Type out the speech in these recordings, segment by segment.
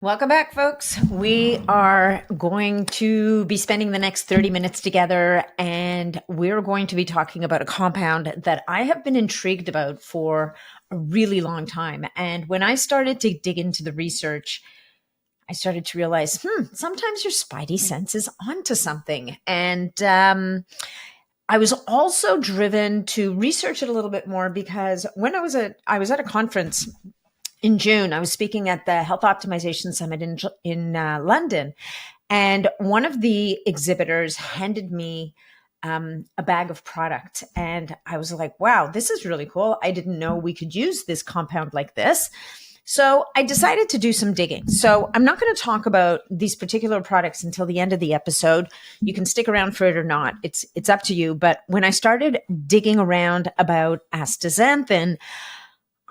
Welcome back, folks. We are going to be spending the next 30 minutes together, and we're going to be talking about a compound that I have been intrigued about for a really long time. And when I started to dig into the research, I started to realize, sometimes your spidey sense is onto something. And I was also driven to research it a little bit more because when I was at a conference in June. I was speaking at the Health Optimization Summit in London, and one of the exhibitors handed me a bag of product, and I was like, "Wow, this is really cool! I didn't know we could use this compound like this." So I decided to do some digging. So I'm not going to talk about these particular products until the end of the episode. You can stick around for it or not. It's up to you. But when I started digging around about astaxanthin,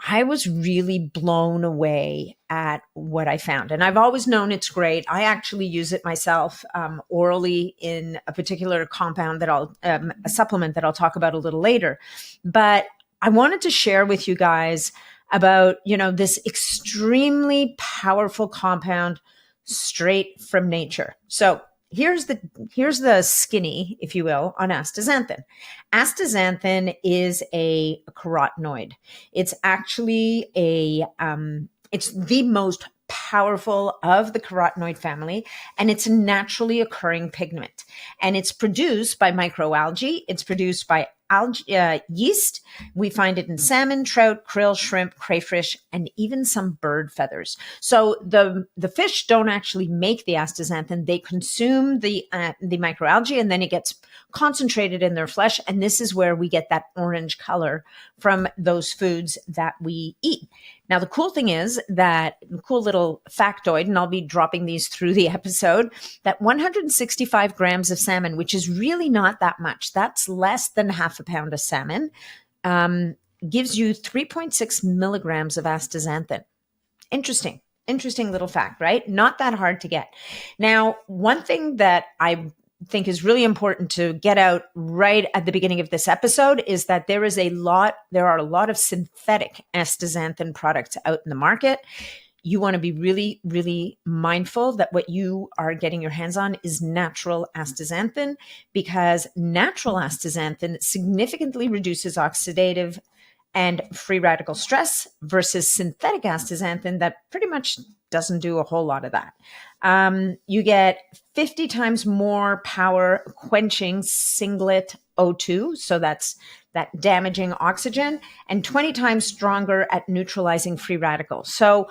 I was really blown away at what I found. And I've always known it's great. I actually use it myself orally in a particular compound that a supplement that I'll talk about a little later. But I wanted to share with you guys about, this extremely powerful compound straight from nature. So here's the skinny, if you will, on astaxanthin. Astaxanthin is a carotenoid. It's actually it's the most powerful of the carotenoid family, and it's a naturally occurring pigment. And it's produced by microalgae. It's produced by yeast. We find it in salmon, trout, krill, shrimp, crayfish, and even some bird feathers. So the fish don't actually make the astaxanthin; they consume the microalgae, and then it gets concentrated in their flesh. And this is where we get that orange color from those foods that we eat. Now, the cool thing is that cool little factoid, and I'll be dropping these through the episode, that 165 grams of salmon, which is really not that much, that's less than half a pound of salmon, gives you 3.6 milligrams of astaxanthin. Interesting little fact, right? Not that hard to get. Now, one thing that I think is really important to get out right at the beginning of this episode is that there are a lot of synthetic astaxanthin products out in the market. You want to be really, really mindful that what you are getting your hands on is natural astaxanthin, because natural astaxanthin significantly reduces oxidative and free radical stress versus synthetic astaxanthin that pretty much doesn't do a whole lot of that. You get 50 times more power quenching singlet O2, so that's that damaging oxygen, and 20 times stronger at neutralizing free radicals. So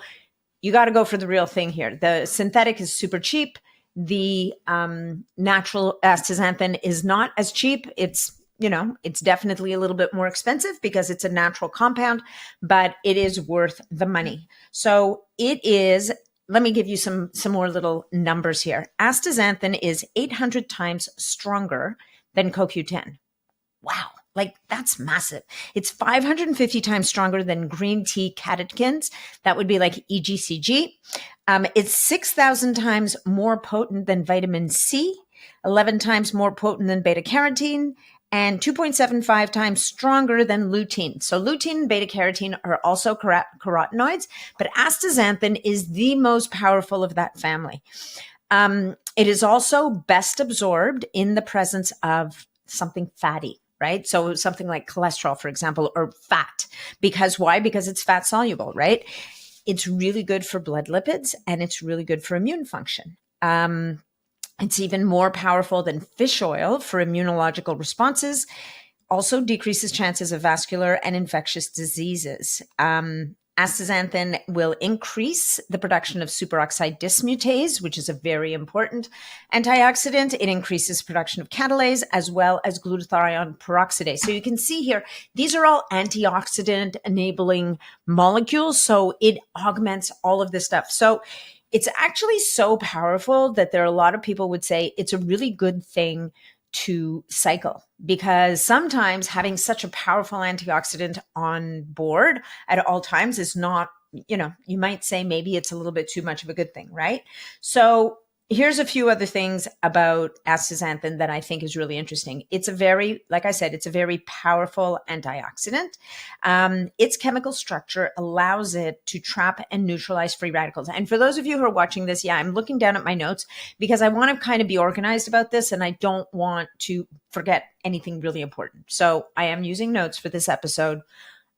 you got to go for the real thing here. The synthetic is super cheap. The natural astaxanthin is not as cheap. It's definitely a little bit more expensive because it's a natural compound, but it is worth the money. So it is, let me give you some more little numbers here. Astaxanthin is 800 times stronger than CoQ10. Wow. Like, that's massive. It's 550 times stronger than green tea catechins. That would be like EGCG. It's 6,000 times more potent than vitamin C, 11 times more potent than beta carotene, and 2.75 times stronger than lutein. So lutein and beta carotene are also carotenoids, but astaxanthin is the most powerful of that family. It is also best absorbed in the presence of something fatty, right? So something like cholesterol, for example, or fat. Because why? Because it's fat soluble, right? It's really good for blood lipids, and it's really good for immune function. It's even more powerful than fish oil for immunological responses. Also decreases chances of vascular and infectious diseases. Astaxanthin will increase the production of superoxide dismutase, which is a very important antioxidant. It increases production of catalase as well as glutathione peroxidase. So you can see here, these are all antioxidant enabling molecules. So it augments all of this stuff. So it's actually so powerful that there are a lot of people would say it's a really good thing to cycle, because sometimes having such a powerful antioxidant on board at all times is not, you might say maybe it's a little bit too much of a good thing, right? So Here's a few other things about astaxanthin that I think is really interesting. It's a very, like I said, it's a very powerful antioxidant. Its chemical structure allows it to trap and neutralize free radicals. And for those of you who are watching this, yeah, I'm looking down at my notes because I want to kind of be organized about this and I don't want to forget anything really important. So I am using notes for this episode.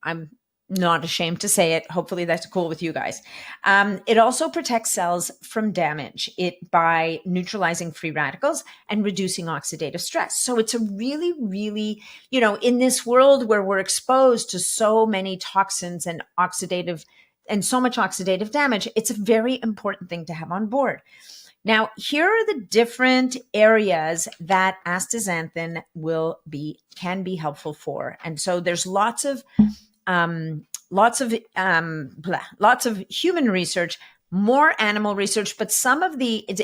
I'm not ashamed to say it. Hopefully that's cool with you guys. It also protects cells from damage by neutralizing free radicals and reducing oxidative stress. So it's a really, really, in this world where we're exposed to so many toxins and so much oxidative damage, it's a very important thing to have on board. Now, here are the different areas that astaxanthin can be helpful for. And so there's lots of human research, more animal research, but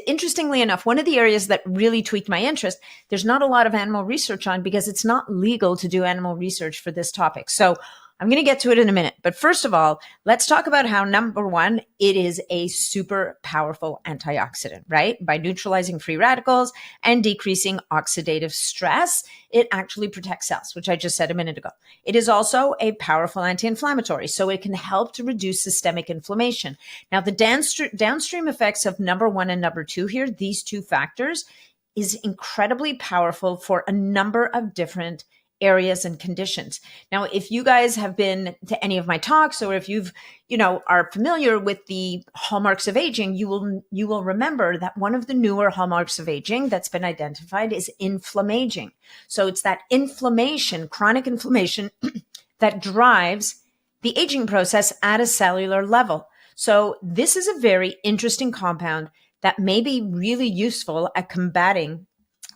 interestingly enough, one of the areas that really tweaked my interest, there's not a lot of animal research on because it's not legal to do animal research for this topic. So I'm going to get to it in a minute. But first of all, let's talk about how, number one, it is a super powerful antioxidant, right? By neutralizing free radicals and decreasing oxidative stress, it actually protects cells, which I just said a minute ago. It is also a powerful anti-inflammatory, so it can help to reduce systemic inflammation. Now, the downstream effects of number one and number two here, these two factors, is incredibly powerful for a number of different areas and conditions. Now, if you guys have been to any of my talks, or if are familiar with the hallmarks of aging, you will remember that one of the newer hallmarks of aging that's been identified is inflammaging. So it's that inflammation, chronic inflammation, that drives the aging process at a cellular level. So this is a very interesting compound that may be really useful at combating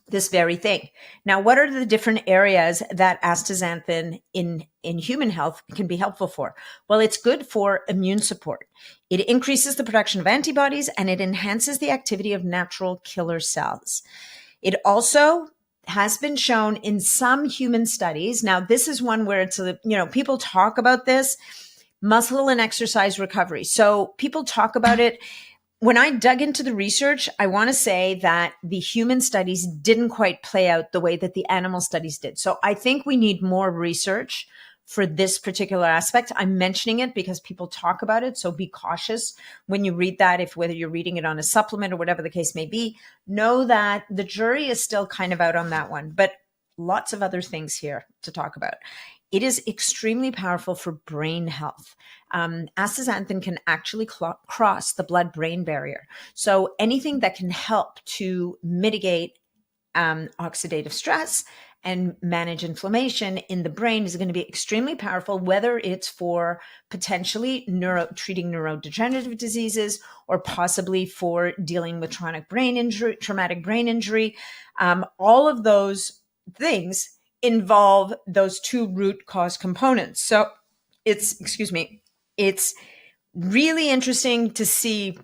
this very thing. Now, what are the different areas that astaxanthin in human health can be helpful for? Well, it's good for immune support. It increases the production of antibodies and it enhances the activity of natural killer cells. It also has been shown in some human studies. Now, this is one where people talk about this, muscle and exercise recovery. So people talk about it. When I dug into the research, I want to say that the human studies didn't quite play out the way that the animal studies did. So I think we need more research for this particular aspect. I'm mentioning it because people talk about it. So be cautious when you read that, whether you're reading it on a supplement or whatever the case may be, know that the jury is still kind of out on that one, but lots of other things here to talk about. It is extremely powerful for brain health. Astaxanthin can actually cross the blood-brain barrier. So anything that can help to mitigate oxidative stress and manage inflammation in the brain is going to be extremely powerful, whether it's for potentially treating neurodegenerative diseases or possibly for dealing with traumatic brain injury. All of those things involve those two root cause components. So it's really interesting to see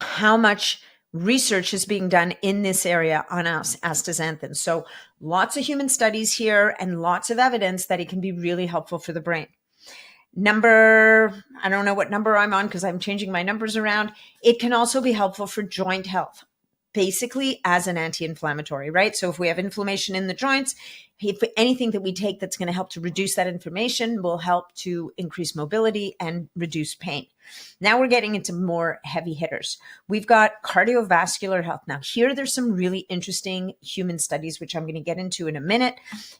how much research is being done in this area on astaxanthin. So lots of human studies here and lots of evidence that it can be really helpful for the brain. I don't know what number I'm on because I'm changing my numbers around. It can also be helpful for joint health, basically as an anti-inflammatory, right? So if we have inflammation in the joints, if anything that we take that's going to help to reduce that inflammation will help to increase mobility and reduce pain. Now we're getting into more heavy hitters. We've got cardiovascular health. Now here, there's some really interesting human studies, which I'm going to get into in a minute.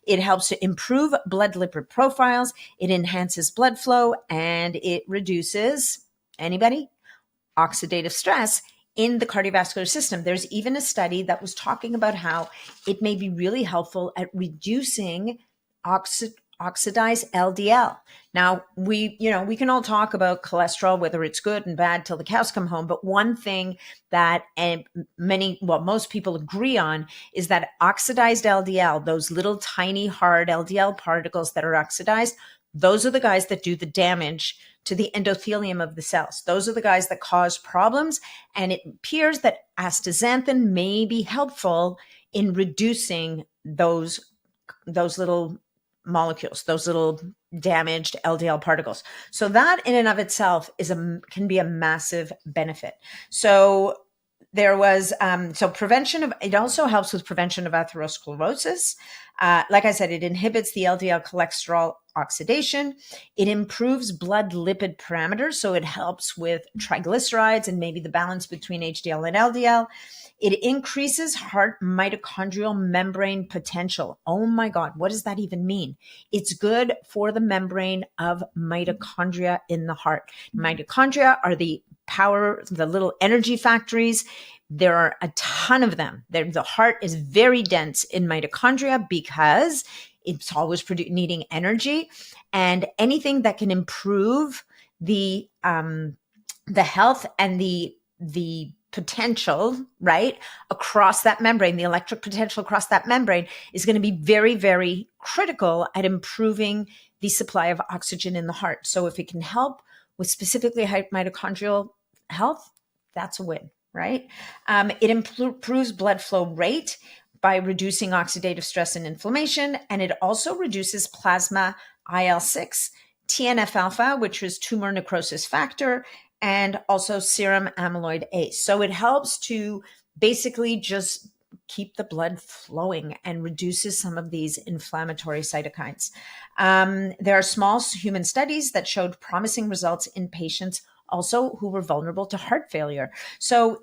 It helps to improve blood lipid profiles. It enhances blood flow and it reduces, oxidative stress in the cardiovascular system. There's even a study that was talking about how it may be really helpful at reducing oxidized LDL. Now, we can all talk about cholesterol, whether it's good and bad till the cows come home. But one thing that most people agree on is that oxidized LDL, those little tiny hard LDL particles that are oxidized, those are the guys that do the damage to the endothelium of the cells. Those are the guys that cause problems. And it appears that astaxanthin may be helpful in reducing those little molecules, those little damaged LDL particles. So that in and of itself can be a massive benefit. So there was it also helps with prevention of atherosclerosis. Like I said, it inhibits the LDL cholesterol oxidation. It improves blood lipid parameters, so it helps with triglycerides and maybe the balance between HDL and LDL. It increases heart mitochondrial membrane potential. Oh my God, what does that even mean? It's good for the membrane of mitochondria in the heart. Mitochondria are the little energy factories. There are a ton of them. The heart is very dense in mitochondria because it's always needing energy, and anything that can improve the health and the potential, right, across that membrane, the electric potential across that membrane is going to be very, very critical at improving the supply of oxygen in the heart. So if it can help with specifically mitochondrial health, that's a win, right? It improves blood flow rate by reducing oxidative stress and inflammation, and it also reduces plasma IL-6, TNF alpha, which is tumor necrosis factor, and also serum amyloid A. So it helps to basically just keep the blood flowing and reduces some of these inflammatory cytokines. There are small human studies that showed promising results in patients also who were vulnerable to heart failure. So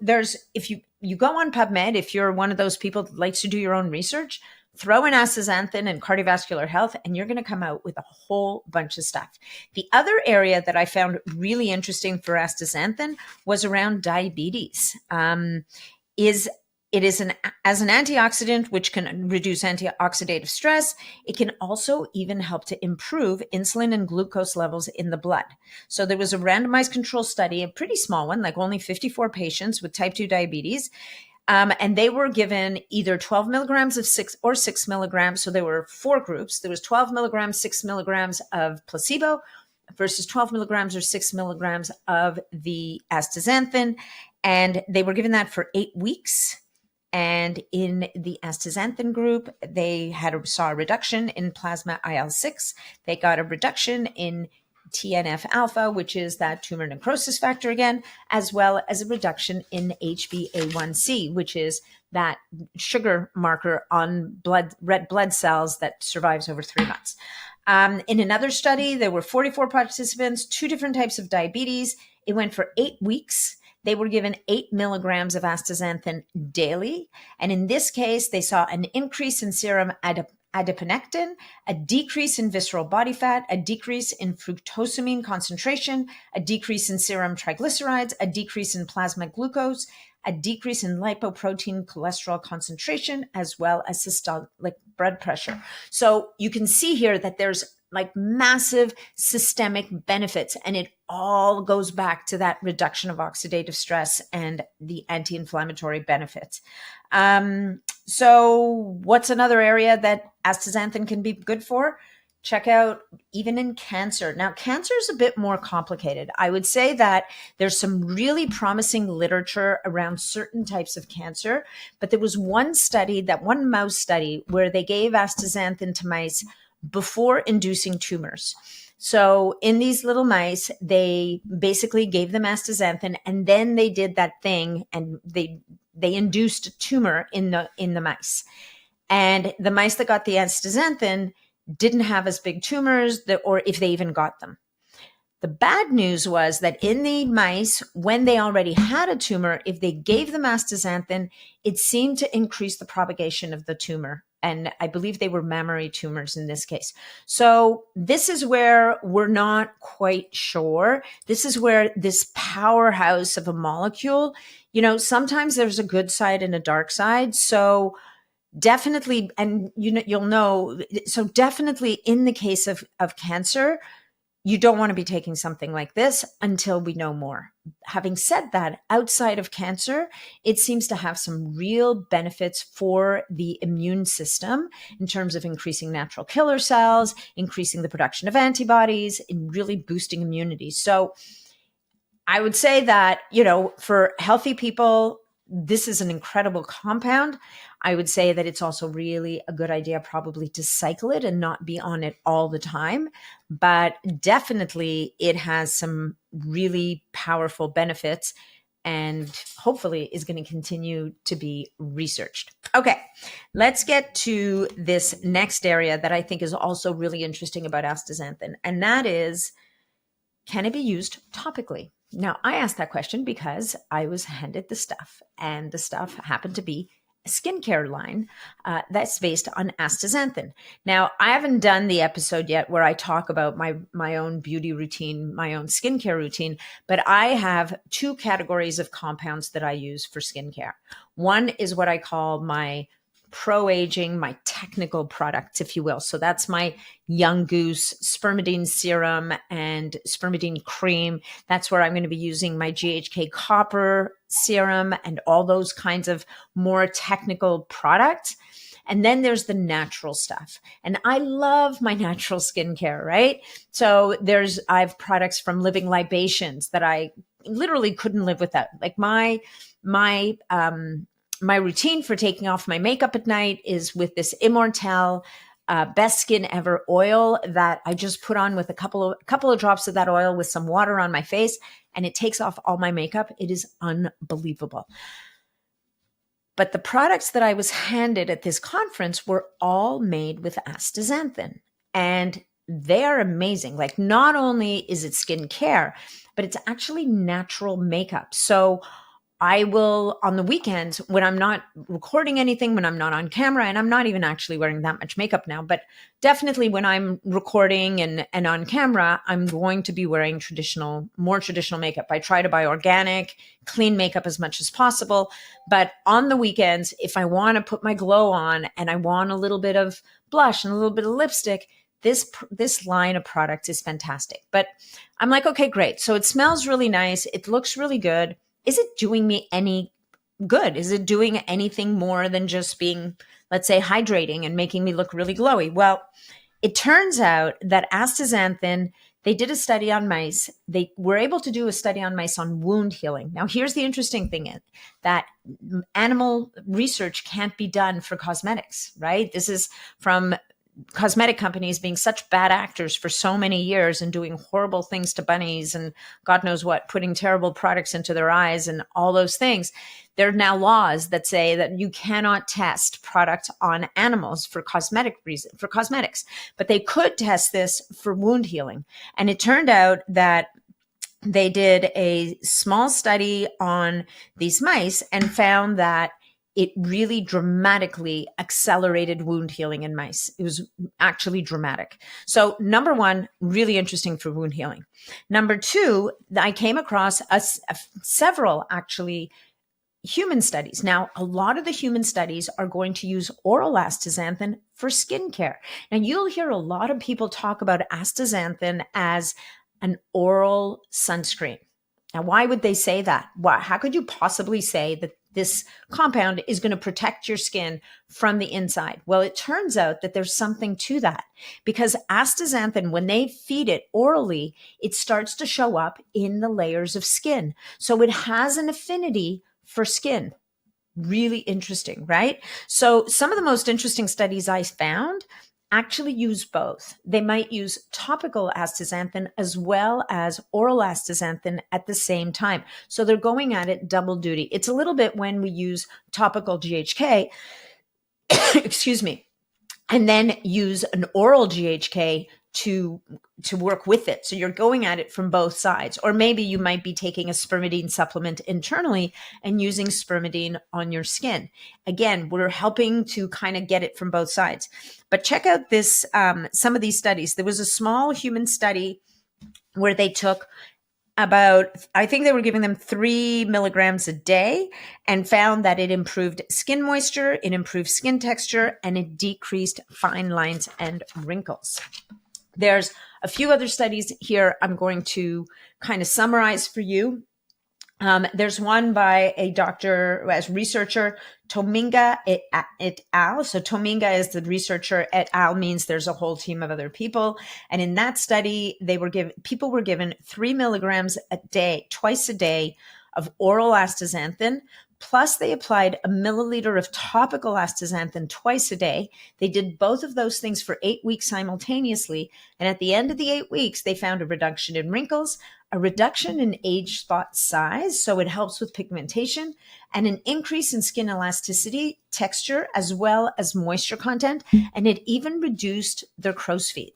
if you go on PubMed, if you're one of those people that likes to do your own research, throw in astaxanthin and cardiovascular health, and you're going to come out with a whole bunch of stuff. The other area that I found really interesting for astaxanthin was around diabetes. It is as an antioxidant, which can reduce antioxidative stress. It can also even help to improve insulin and glucose levels in the blood. So there was a randomized control study, a pretty small one, like only 54 patients with type 2 diabetes. And they were given either 12 milligrams of 6 milligrams. So there were 4 groups. There was 12 milligrams, 6 milligrams of placebo versus 12 milligrams or 6 milligrams of the astaxanthin. And they were given that for 8 weeks. And in the astaxanthin group, they saw a reduction in plasma IL-6. They got a reduction in TNF alpha, which is that tumor necrosis factor again, as well as a reduction in HbA1c, which is that sugar marker on red blood cells that survives over 3 months. In another study, there were 44 participants, 2 different types of diabetes. It went for 8 weeks. They were given 8 milligrams of astaxanthin daily. And in this case, they saw an increase in serum adiponectin, a decrease in visceral body fat, a decrease in fructosamine concentration, a decrease in serum triglycerides, a decrease in plasma glucose, a decrease in lipoprotein cholesterol concentration, as well as systolic blood pressure. So you can see here that there's like massive systemic benefits, and it all goes back to that reduction of oxidative stress and the anti-inflammatory benefits. So what's another area that astaxanthin can be good for? Check out even in cancer. Now, cancer is a bit more complicated. I would say that there's some really promising literature around certain types of cancer, but there was one mouse study where they gave astaxanthin to mice before inducing tumors. So in these little mice, they basically gave them astaxanthin, and then they did that thing, and they induced a tumor in the mice. And the mice that got the astaxanthin didn't have as big tumors, or if they even got them. The bad news was that in the mice, when they already had a tumor, if they gave them astaxanthin, it seemed to increase the propagation of the tumor. And I believe they were mammary tumors in this case. So this is where we're not quite sure. This is where this powerhouse of a molecule, sometimes there's a good side and a dark side. So definitely, and so definitely in the case of cancer, you don't want to be taking something like this until we know more. Having said that, outside of cancer, it seems to have some real benefits for the immune system in terms of increasing natural killer cells, increasing the production of antibodies, and really boosting immunity. So I would say that, for healthy people, this is an incredible compound. I would say that it's also really a good idea probably to cycle it and not be on it all the time. But definitely it has some really powerful benefits. and hopefully is going to continue to be researched. Okay, let's get to this next area that I think is also really interesting about astaxanthin, and that is, can it be used topically? Now, I asked that question because I was handed the stuff, and the stuff happened to be a skincare line that's based on astaxanthin. Now, I haven't done the episode yet where I talk about my own beauty routine, my own skincare routine, but I have two categories of compounds that I use for skincare. One is what I call my pro-aging, my technical products, if you will. So that's my Young Goose spermidine serum and spermidine cream. That's where I'm going to be using my GHK copper serum and all those kinds of more technical products. And then there's the natural stuff. And I love my natural skincare, right? So I have products from Living Libations that I literally couldn't live without. Like my routine for taking off my makeup at night is with this Immortelle Best Skin Ever oil that I just put on with a couple of drops of that oil with some water on my face, and it takes off all my makeup. It is unbelievable. But the products that I was handed at this conference were all made with astaxanthin, and they are amazing. Like, not only is it skincare, but it's actually natural makeup. So I will, on the weekends, when I'm not recording anything, when I'm not on camera, and I'm not even actually wearing that much makeup now, but definitely when I'm recording and on camera, I'm going to be wearing more traditional makeup. I try to buy organic, clean makeup as much as possible. But on the weekends, if I want to put my glow on and I want a little bit of blush and a little bit of lipstick, this line of product is fantastic. But I'm like, okay, great. So it smells really nice. It looks really good. Is it doing me any good? Is it doing anything more than just being, let's say, hydrating and making me look really glowy? Well, it turns out that astaxanthin, they did a study on mice. They were able to do a study on mice on wound healing. Now, here's the interesting thing, that animal research can't be done for cosmetics, right? This is from cosmetic companies being such bad actors for so many years and doing horrible things to bunnies and God knows what, putting terrible products into their eyes and all those things. There are now laws that say that you cannot test product on animals for cosmetics, but they could test this for wound healing. And it turned out that they did a small study on these mice and found that it really dramatically accelerated wound healing in mice. It was actually dramatic. So number one, really interesting for wound healing. Number two, I came across several actually human studies. Now, a lot of the human studies are going to use oral astaxanthin for skincare. Now, you'll hear a lot of people talk about astaxanthin as an oral sunscreen. Now, why would they say that? How could you possibly say that this compound is going to protect your skin from the inside? Well, it turns out that there's something to that, because astaxanthin, when they feed it orally, it starts to show up in the layers of skin. So it has an affinity for skin. Really interesting, right? So some of the most interesting studies I found actually use both. They might use topical astaxanthin as well as oral astaxanthin at the same time. So they're going at it double duty. It's a little bit when we use topical GHK, excuse me, and then use an oral GHK to work with it. So you're going at it from both sides. Or maybe you might be taking a spermidine supplement internally and using spermidine on your skin. Again, we're helping to kind of get it from both sides. But check out this, some of these studies. There was a small human study where they took I think they were giving them 3 milligrams a day and found that it improved skin moisture, it improved skin texture, and it decreased fine lines and wrinkles. There's a few other studies here I'm going to kind of summarize for you. There's one by a doctor as researcher, Tominga et al. So Tominga is the researcher, et al. Means there's a whole team of other people. And in that study, people were given 3 milligrams a day, twice a day, of oral astaxanthin. Plus, they applied a milliliter of topical astaxanthin twice a day. They did both of those things for 8 weeks simultaneously. And at the end of the 8 weeks, they found a reduction in wrinkles, a reduction in age spot size, so it helps with pigmentation, and an increase in skin elasticity, texture, as well as moisture content, and it even reduced their crow's feet.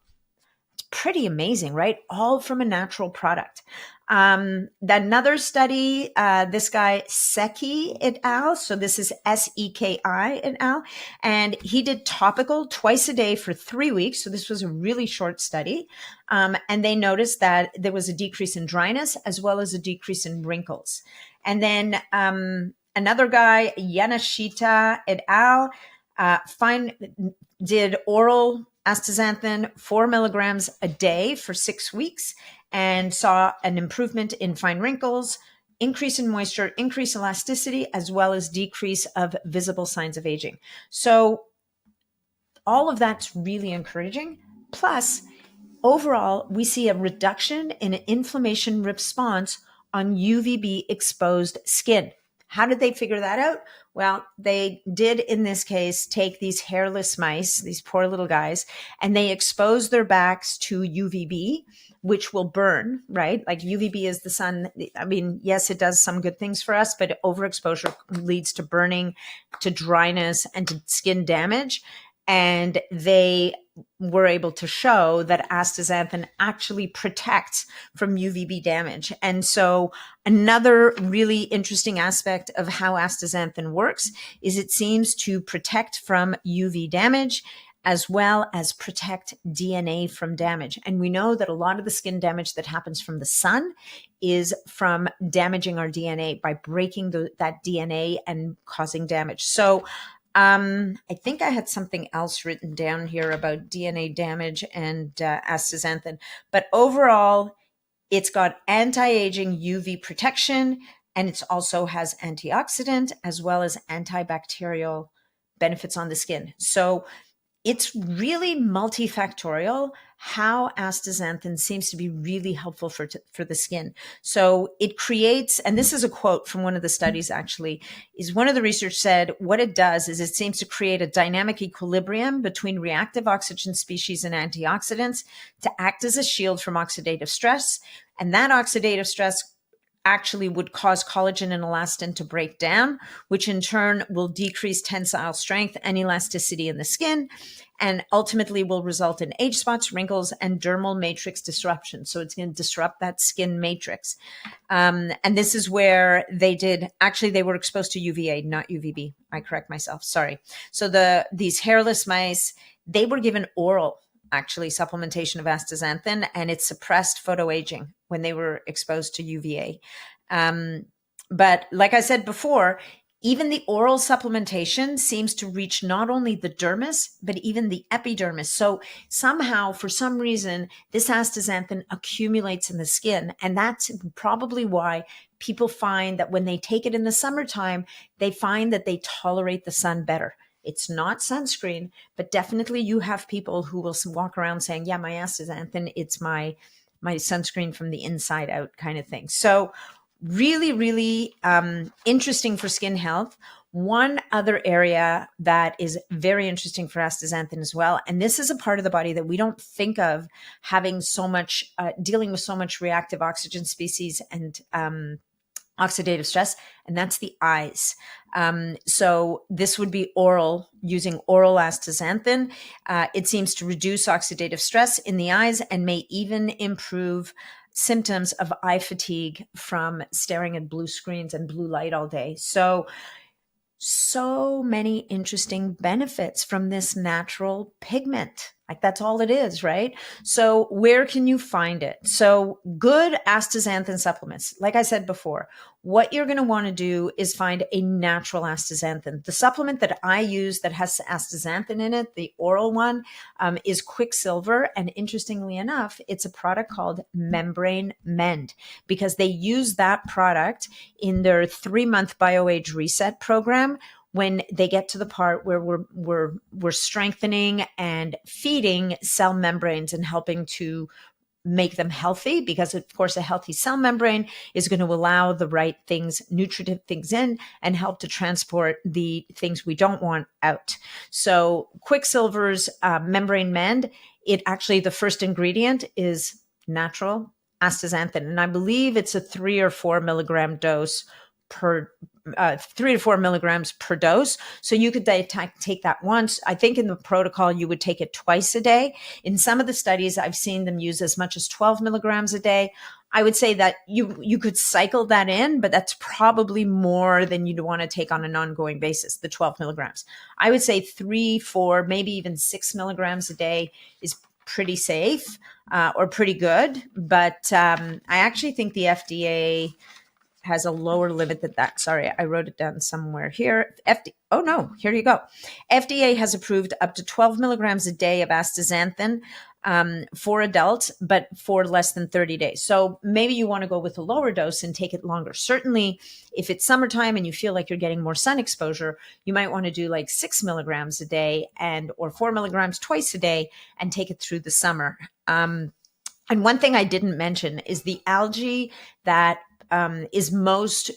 Pretty amazing, right? All from a natural product. Another study, this guy Seki et al. So this is Seki et al. And he did topical twice a day for 3 weeks. So this was a really short study. And they noticed that there was a decrease in dryness as well as a decrease in wrinkles. And then another guy, Yanashita et al. Did oral astaxanthin 4 milligrams a day for 6 weeks and saw an improvement in fine wrinkles, increase in moisture, increase elasticity, as well as decrease of visible signs of aging. So all of that's really encouraging. Plus, overall, we see a reduction in inflammation response on UVB exposed skin. How did they figure that out? Well, they did, in this case, take these hairless mice, these poor little guys, and they exposed their backs to UVB, which will burn, right? Like UVB is the sun. I mean, yes, it does some good things for us, but overexposure leads to burning, to dryness, and to skin damage. And they were able to show that astaxanthin actually protects from UVB damage. And so another really interesting aspect of how astaxanthin works is it seems to protect from UV damage as well as protect DNA from damage. And we know that a lot of the skin damage that happens from the sun is from damaging our DNA by breaking that DNA and causing damage. So I think I had something else written down here about DNA damage and astaxanthin, but overall, it's got anti-aging UV protection, and it also has antioxidant as well as antibacterial benefits on the skin. So it's really multifactorial how astaxanthin seems to be really helpful for the skin. So it creates, and this is a quote from one of the studies actually, is one of the research said what it does is it seems to create a dynamic equilibrium between reactive oxygen species and antioxidants to act as a shield from oxidative stress. And that oxidative stress actually would cause collagen and elastin to break down, which in turn will decrease tensile strength and elasticity in the skin, and ultimately will result in age spots, wrinkles, and dermal matrix disruption. So it's going to disrupt that skin matrix. And this is where they were exposed to UVA, not UVB. I correct myself. Sorry. So these hairless mice, they were given oral actually supplementation of astaxanthin, and it suppressed photoaging when they were exposed to UVA. But like I said before, even the oral supplementation seems to reach not only the dermis, but even the epidermis. So somehow, for some reason, this astaxanthin accumulates in the skin. And that's probably why people find that when they take it in the summertime, they find that they tolerate the sun better. It's not sunscreen, but definitely you have people who will walk around saying, yeah, my astaxanthin, it's my sunscreen from the inside out kind of thing. So really, really interesting for skin health. One other area that is very interesting for astaxanthin as well, and this is a part of the body that we don't think of having so much, dealing with so much reactive oxygen species and oxidative stress, and that's the eyes. So this would be oral, using oral astaxanthin. It seems to reduce oxidative stress in the eyes and may even improve symptoms of eye fatigue from staring at blue screens and blue light all day. So many interesting benefits from this natural pigment. Like that's all it is, right? So where can you find it? So good astaxanthin supplements. Like I said before, what you're going to want to do is find a natural astaxanthin. The supplement that I use that has astaxanthin in it, the oral one, is Quicksilver. And interestingly enough, it's a product called Membrane Mend because they use that product in their 3-month BioAge Reset program when they get to the part where we're strengthening and feeding cell membranes and helping to make them healthy, because of course a healthy cell membrane is going to allow the right things, nutritive things in, and help to transport the things we don't want out. So Quicksilver's Membrane Mend, it actually, the first ingredient is natural astaxanthin, and I believe it's a 3 or 4 milligram dose per 3 to 4 milligrams per dose. So you could take that once. I think in the protocol, you would take it twice a day. In some of the studies, I've seen them use as much as 12 milligrams a day. I would say that you could cycle that in, but that's probably more than you'd want to take on an ongoing basis, the 12 milligrams. I would say 3, 4, maybe even 6 milligrams a day is pretty safe or pretty good. But I actually think the FDA has a lower limit than that. Sorry, I wrote it down somewhere here. Oh no, here you go. FDA has approved up to 12 milligrams a day of astaxanthin for adults, but for less than 30 days. So maybe you want to go with a lower dose and take it longer. Certainly, if it's summertime and you feel like you're getting more sun exposure, you might want to do like 6 milligrams a day or 4 milligrams twice a day and take it through the summer. And one thing I didn't mention is the algae that is most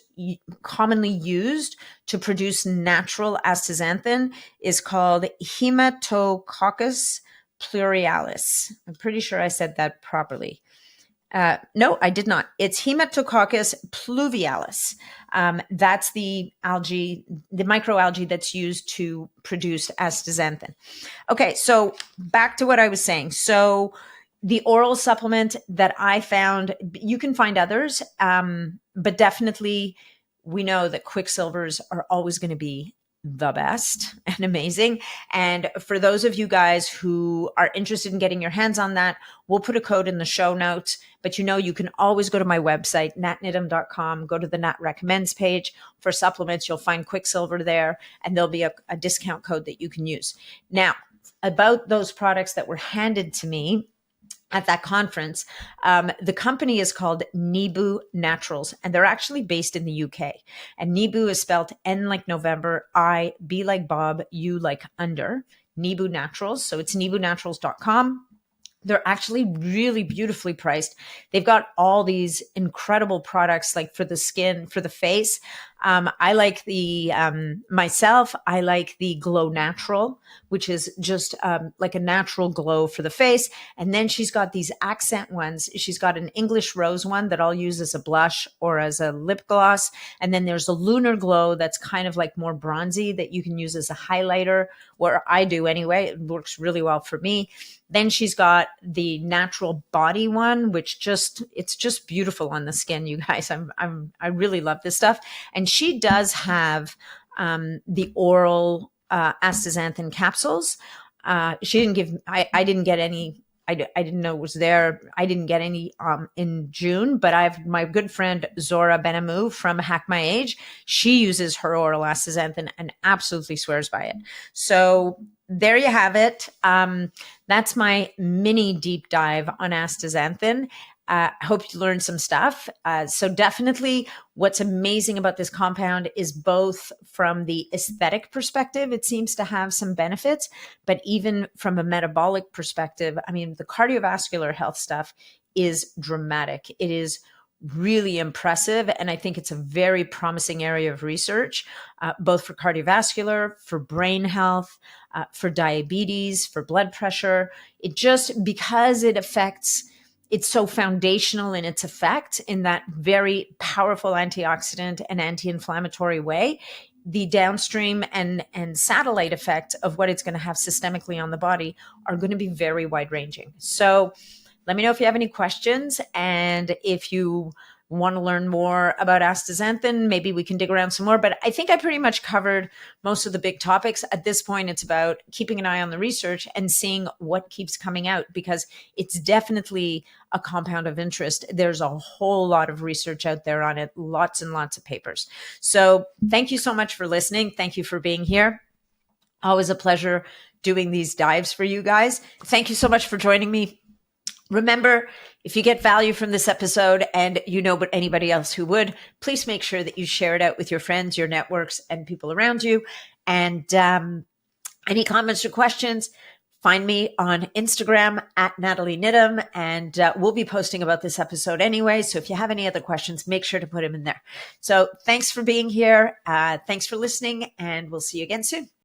commonly used to produce natural astaxanthin is called Haematococcus plurialis. I'm pretty sure I said that properly. No, I did not. It's Haematococcus pluvialis. That's the algae, the microalgae that's used to produce astaxanthin. Okay, so back to what I was saying. So the oral supplement that I found, you can find others, but definitely we know that quicksilvers are always going to be the best and amazing. And for those of you guys who are interested in getting your hands on that, we'll put a code in the show notes. But you can always go to my website, natnidham.com, go to the Nat Recommends page for supplements. You'll find quicksilver there, and there'll be a discount code that you can use. Now, about those products that were handed to me at that conference, the company is called Nebu Naturals, and they're actually based in the UK. And Nebu is spelled N like November, I, B like Bob, U like under, Nebu Naturals. So it's nebunaturals.com. They're actually really beautifully priced. They've got all these incredible products like for the skin, for the face. I like myself, I like the Glow Natural, which is just like a natural glow for the face. And then she's got these accent ones. She's got an English Rose one that I'll use as a blush or as a lip gloss. And then there's a Lunar Glow that's kind of like more bronzy that you can use as a highlighter, or I do anyway. It works really well for me. Then she's got the Natural Body one, which it's just beautiful on the skin, you guys. I really love this stuff. And she does have the oral astaxanthin capsules. She didn't give, I didn't get any. I didn't know it was there. I didn't get any in June, but I have my good friend Zora Benamou from Hack My Age. She uses her oral astaxanthin and absolutely swears by it. So there you have it. That's my mini deep dive on astaxanthin. I hope you learned some stuff. So definitely what's amazing about this compound is both from the aesthetic perspective, it seems to have some benefits, but even from a metabolic perspective, I mean, the cardiovascular health stuff is dramatic. It is really impressive. And I think it's a very promising area of research, both for cardiovascular, for brain health, for diabetes, for blood pressure. It just, because it's so foundational in its effect in that very powerful antioxidant and anti-inflammatory way, the downstream and satellite effect of what it's going to have systemically on the body are going to be very wide ranging. So let me know if you have any questions. And if you want to learn more about astaxanthin, maybe we can dig around some more. But I think I pretty much covered most of the big topics. At this point, it's about keeping an eye on the research and seeing what keeps coming out, because it's definitely a compound of interest. There's a whole lot of research out there on it, lots and lots of papers. So thank you so much for listening. Thank you for being here. Always a pleasure doing these dives for you guys. Thank you so much for joining me. Remember, if you get value from this episode and you know but anybody else who would, please make sure that you share it out with your friends, your networks, and people around you. And any comments or questions, find me on Instagram at Natalie Nidham, and we'll be posting about this episode anyway. So if you have any other questions, make sure to put them in there. So thanks for being here. Thanks for listening, and we'll see you again soon.